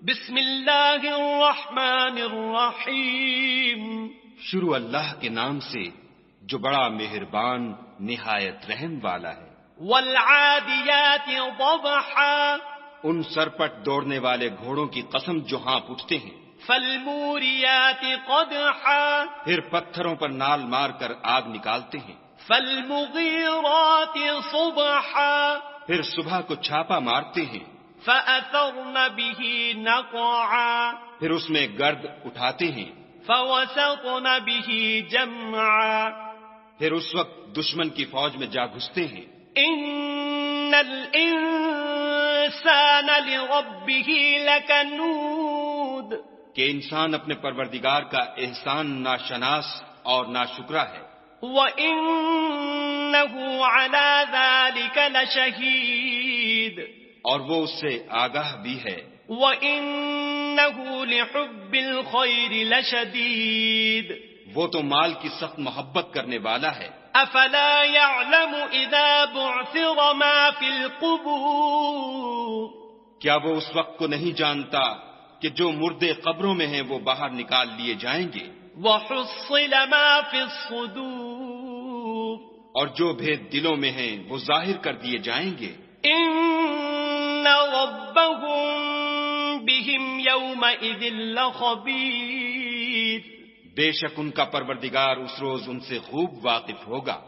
بسم اللہ الرحمن الرحیم. شروع اللہ کے نام سے جو بڑا مہربان نہایت رحم والا ہے. والعادیات ضبحا. ان سرپٹ دوڑنے والے گھوڑوں کی قسم جو ہانپ اٹھتے ہیں. فالموریات قدحا. پھر پتھروں پر نال مار کر آگ نکالتے ہیں. فالمغیرات صبحا. پھر صبح کو چھاپا مارتے ہیں. فأثرن به نقعا. پھر اس میں گرد اٹھاتے ہیں. فوسطن به جمعا. پھر اس وقت دشمن کی فوج میں جا گھستے ہیں. ان الانسان لربه لکنود. کہ انسان اپنے پروردگار کا احسان ناشناس اور ناشکرا ہے. وَإِنَّهُ عَلَى ذَلِكَ لَشَهِيدٌ. اور وہ اس سے آگاہ بھی ہے. وَإِنَّهُ لِحُبِّ الْخَيْرِ لَشَدِيدٌ. وہ تو مال کی سخت محبت کرنے والا ہے. أَفَلَا يَعْلَمُ إِذَا بُعْثِرَ مَا فِي الْقُبُورِ. کیا وہ اس وقت کو نہیں جانتا کہ جو مردے قبروں میں ہیں وہ باہر نکال لیے جائیں گے. وَحُصِّلَ مَا فِي الصُّدُورِ. اور جو بھید دلوں میں ہیں وہ ظاہر کر دیے جائیں گے. إِنَّ رَبَّهُم بِهِمْ يَوْمَئِذٍ لَخَبِيرٌ. بے شک ان کا پروردگار اس روز ان سے خوب واقف ہوگا.